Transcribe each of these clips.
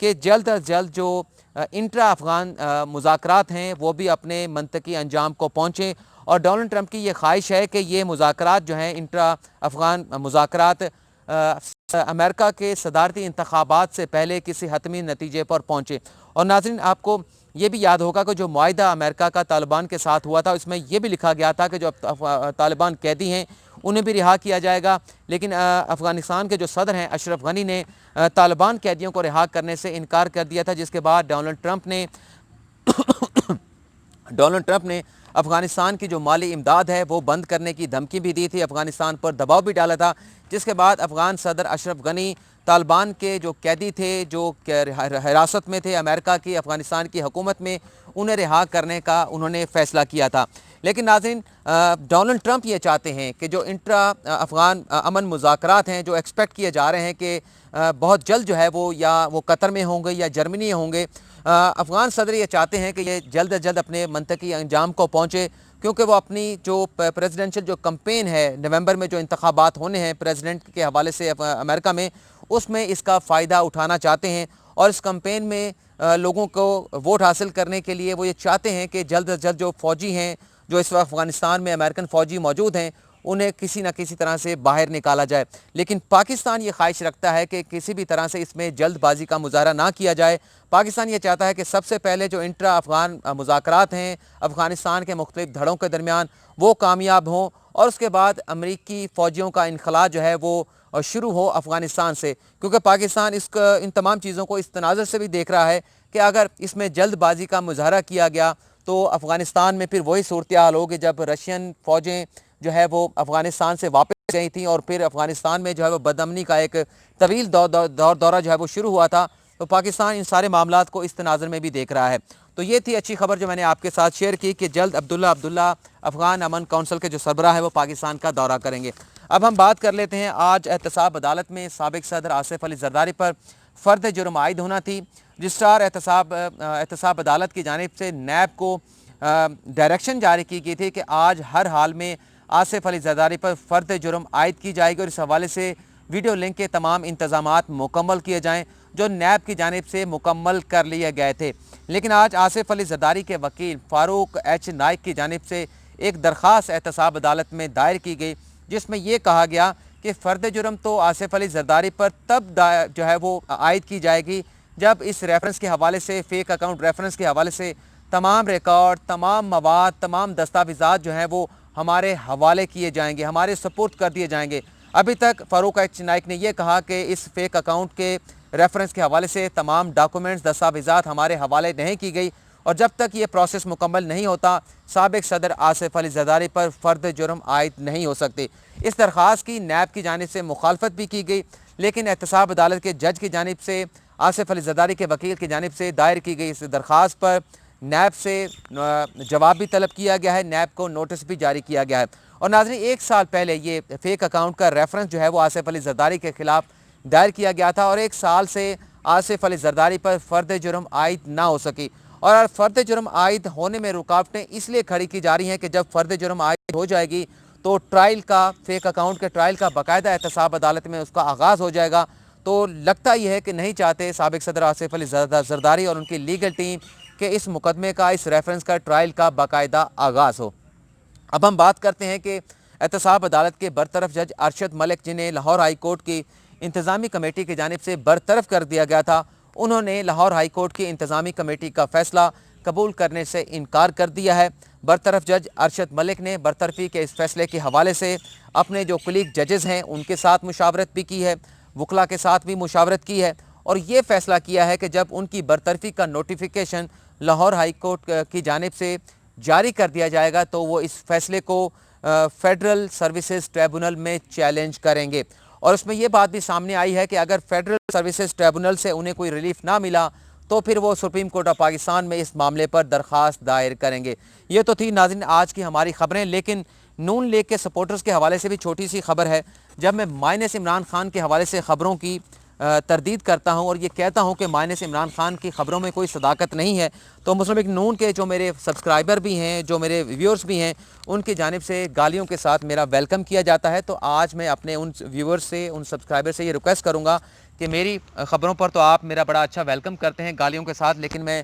کہ جلد از جلد جو انٹرا افغان مذاکرات ہیں وہ بھی اپنے منطقی انجام کو پہنچیں، اور ڈونلڈ ٹرمپ کی یہ خواہش ہے کہ یہ مذاکرات جو ہیں انٹرا افغان مذاکرات امریکہ کے صدارتی انتخابات سے پہلے کسی حتمی نتیجے پر پہنچے۔ اور ناظرین، آپ کو یہ بھی یاد ہوگا کہ جو معاہدہ امریکہ کا طالبان کے ساتھ ہوا تھا، اس میں یہ بھی لکھا گیا تھا کہ جو طالبان قیدی ہیں انہیں بھی رہا کیا جائے گا، لیکن افغانستان کے جو صدر ہیں اشرف غنی نے طالبان قیدیوں کو رہا کرنے سے انکار کر دیا تھا، جس کے بعد ڈونلڈ ٹرمپ نے افغانستان کی جو مالی امداد ہے وہ بند کرنے کی دھمکی بھی دی تھی، افغانستان پر دباؤ بھی ڈالا تھا، جس کے بعد افغان صدر اشرف غنی طالبان کے جو قیدی تھے، جو حراست میں تھے امریکہ کی افغانستان کی حکومت میں، انہیں رہا کرنے کا انہوں نے فیصلہ کیا تھا۔ لیکن ناظرین، ڈونلڈ ٹرمپ یہ چاہتے ہیں کہ جو انٹرا افغان امن مذاکرات ہیں جو ایکسپیکٹ کیے جا رہے ہیں کہ بہت جلد جو ہے وہ قطر میں ہوں گے یا جرمنی ہوں گے، افغان صدر یہ چاہتے ہیں کہ یہ جلد از جلد اپنے منطقی انجام کو پہنچے، کیونکہ وہ اپنی جو پریزیڈنشل جو کمپین ہے نومبر میں جو انتخابات ہونے ہیں پریزیڈنٹ کے حوالے سے امریکہ میں، اس میں اس کا فائدہ اٹھانا چاہتے ہیں، اور اس کمپین میں لوگوں کو ووٹ حاصل کرنے کے لیے وہ یہ چاہتے ہیں کہ جلد از جلد جو فوجی ہیں، جو اس وقت افغانستان میں امریکن فوجی موجود ہیں، انہیں کسی نہ کسی طرح سے باہر نکالا جائے۔ لیکن پاکستان یہ خواہش رکھتا ہے کہ کسی بھی طرح سے اس میں جلد بازی کا مظاہرہ نہ کیا جائے۔ پاکستان یہ چاہتا ہے کہ سب سے پہلے جو انٹرا افغان مذاکرات ہیں افغانستان کے مختلف دھڑوں کے درمیان وہ کامیاب ہوں، اور اس کے بعد امریکی فوجیوں کا انخلاء جو ہے وہ شروع ہو افغانستان سے، کیونکہ پاکستان ان تمام چیزوں کو اس تناظر سے بھی دیکھ رہا ہے کہ اگر اس میں جلد بازی کا مظاہرہ کیا گیا تو افغانستان میں پھر وہی صورتحال ہوگی جب رشین فوجیں جو ہے وہ افغانستان سے واپس گئی تھیں، اور پھر افغانستان میں جو ہے وہ بدامنی کا ایک طویل دورہ جو ہے وہ شروع ہوا تھا۔ تو پاکستان ان سارے معاملات کو اس تناظر میں بھی دیکھ رہا ہے۔ تو یہ تھی اچھی خبر جو میں نے آپ کے ساتھ شیئر کی کہ جلد عبداللہ افغان امن کونسل کے جو سربراہ ہے وہ پاکستان کا دورہ کریں گے۔ اب ہم بات کر لیتے ہیں، آج احتساب عدالت میں سابق صدر آصف علی زرداری پر فرد جرم عائد ہونا تھی۔ رجسٹرار احتساب عدالت کی جانب سے نیب کو ڈائریکشن جاری کی گئی تھی کہ آج ہر حال میں آصف علی زرداری پر فرد جرم عائد کی جائے گی، اور اس حوالے سے ویڈیو لنک کے تمام انتظامات مکمل کیے جائیں جو نیب کی جانب سے مکمل کر لیے گئے تھے۔ لیکن آج آصف علی زرداری کے وکیل فاروق ایچ نائک کی جانب سے ایک درخواست احتساب عدالت میں دائر کی گئی، جس میں یہ کہا گیا کہ فرد جرم تو آصف علی زرداری پر تب جو ہے وہ عائد کی جائے گی جب اس ریفرنس کے حوالے سے، فیک اکاؤنٹ ریفرنس کے حوالے سے تمام ریکارڈ، تمام مواد، تمام دستاویزات جو ہیں وہ ہمارے حوالے کیے جائیں گے، ہمارے سپورٹ کر دیے جائیں گے۔ ابھی تک فاروق ایچ نائک نے یہ کہا کہ اس فیک اکاؤنٹ کے ریفرنس کے حوالے سے تمام ڈاکومنٹس، دستاویزات ہمارے حوالے نہیں کی گئی، اور جب تک یہ پروسیس مکمل نہیں ہوتا سابق صدر آصف علی زرداری پر فرد جرم عائد نہیں ہو سکتے۔ اس درخواست کی نیب کی جانب سے مخالفت بھی کی گئی، لیکن احتساب عدالت کے جج کی جانب سے، آصف علی زرداری کے وکیل کی جانب سے دائر کی گئی اس درخواست پر نیب سے جواب بھی طلب کیا گیا ہے، نیب کو نوٹس بھی جاری کیا گیا ہے۔ اور ناظرین، 1 سال پہلے یہ فیک اکاؤنٹ کا ریفرنس جو ہے وہ آصف علی زرداری کے خلاف دائر کیا گیا تھا، اور 1 سال سے آصف علی زرداری پر فرد جرم عائد نہ ہو سکی، اور فرد جرم عائد ہونے میں رکاوٹیں اس لیے کھڑی کی جا رہی ہیں کہ جب فرد جرم عائد ہو جائے گی تو ٹرائل کا، فیک اکاؤنٹ کے ٹرائل کا باقاعدہ احتساب عدالت میں اس کا آغاز ہو جائے گا۔ تو لگتا یہ ہے کہ نہیں چاہتے سابق صدر آصف علی زرداری اور ان کی لیگل ٹیم کہ اس مقدمے کا، اس ریفرنس کا ٹرائل کا باقاعدہ آغاز ہو۔ اب ہم بات کرتے ہیں کہ احتساب عدالت کے برطرف جج ارشد ملک، جنہیں لاہور ہائی کورٹ کی انتظامی کمیٹی کی جانب سے برطرف کر دیا گیا تھا، انہوں نے لاہور ہائی کورٹ کی انتظامی کمیٹی کا فیصلہ قبول کرنے سے انکار کر دیا ہے۔ برطرف جج ارشد ملک نے برطرفی کے اس فیصلے کے حوالے سے اپنے جو کلیگ ججز ہیں ان کے ساتھ مشاورت بھی کی ہے، وکلاء کے ساتھ بھی مشاورت کی ہے، اور یہ فیصلہ کیا ہے کہ جب ان کی برطرفی کا نوٹیفیکیشن لاہور ہائی کورٹ کی جانب سے جاری کر دیا جائے گا تو وہ اس فیصلے کو فیڈرل سروسز ٹریبونل میں چیلنج کریں گے۔ اور اس میں یہ بات بھی سامنے آئی ہے کہ اگر فیڈرل سروسز ٹریبونل سے انہیں کوئی ریلیف نہ ملا تو پھر وہ سپریم کورٹ آف پاکستان میں اس معاملے پر درخواست دائر کریں گے۔ یہ تو تھی ناظرین آج کی ہماری خبریں، لیکن نون لیگ کے سپورٹرز کے حوالے سے بھی چھوٹی سی خبر ہے۔ جب میں مائنس عمران خان کے حوالے سے خبروں کی تردید کرتا ہوں اور یہ کہتا ہوں کہ مائنس عمران خان کی خبروں میں کوئی صداقت نہیں ہے، تو مسلم لیگ نون کے جو میرے سبسکرائبر بھی ہیں، جو میرے ویورز بھی ہیں، ان کی جانب سے گالیوں کے ساتھ میرا ویلکم کیا جاتا ہے۔ تو آج میں اپنے ان ویورز سے، ان سبسکرائبر سے یہ ریکویسٹ کروں گا کہ میری خبروں پر تو آپ میرا بڑا اچھا ویلکم کرتے ہیں گالیوں کے ساتھ، لیکن میں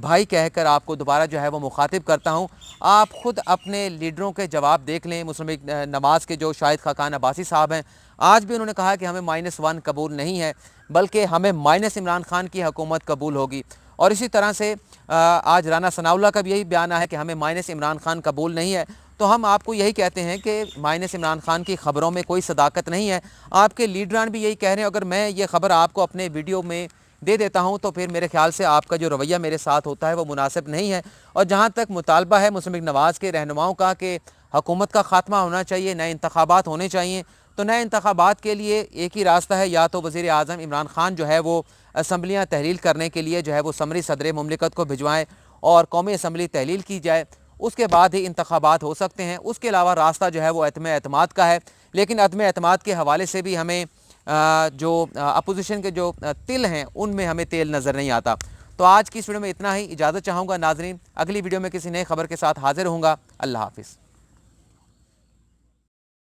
بھائی کہہ کر آپ کو دوبارہ جو ہے وہ مخاطب کرتا ہوں۔ آپ خود اپنے لیڈروں کے جواب دیکھ لیں۔ مسلم لیگ نواز کے جو شاہد خاقان عباسی صاحب ہیں، آج بھی انہوں نے کہا کہ ہمیں -1 قبول نہیں ہے، بلکہ ہمیں عمران خان کی حکومت قبول ہوگی۔ اور اسی طرح سے آج رانا ثناء اللہ کا بھی یہی بیان ہے کہ ہمیں عمران خان قبول نہیں ہے۔ تو ہم آپ کو یہی کہتے ہیں کہ عمران خان کی خبروں میں کوئی صداقت نہیں ہے۔ آپ کے لیڈران بھی یہی کہہ رہے ہیں۔ اگر میں یہ خبر آپ کو اپنے ویڈیو میں دے دیتا ہوں تو پھر میرے خیال سے آپ کا جو رویہ میرے ساتھ ہوتا ہے وہ مناسب نہیں ہے۔ اور جہاں تک مطالبہ ہے مسلم لیگ نواز کے رہنماؤں کا کہ حکومت کا خاتمہ ہونا چاہیے، نئے انتخابات ہونے چاہیے، تو نئے انتخابات کے لیے ایک ہی راستہ ہے، یا تو وزیر اعظم عمران خان جو ہے وہ اسمبلیاں تحلیل کرنے کے لیے جو ہے وہ سمری صدر مملکت کو بھجوائیں اور قومی اسمبلی تحلیل کی جائے، اس کے بعد ہی انتخابات ہو سکتے ہیں۔ اس کے علاوہ راستہ جو ہے وہ عدم اعتماد کا ہے۔ لیکن عدم اعتماد کے حوالے سے بھی ہمیں جو اپوزیشن کے جو تل ہیں ان میں ہمیں تیل نظر نہیں آتا۔ تو آج کی اس ویڈیو میں اتنا ہی، اجازت چاہوں گا ناظرین، اگلی ویڈیو میں کسی نئے خبر کے ساتھ حاضر ہوں گا۔ اللہ حافظ۔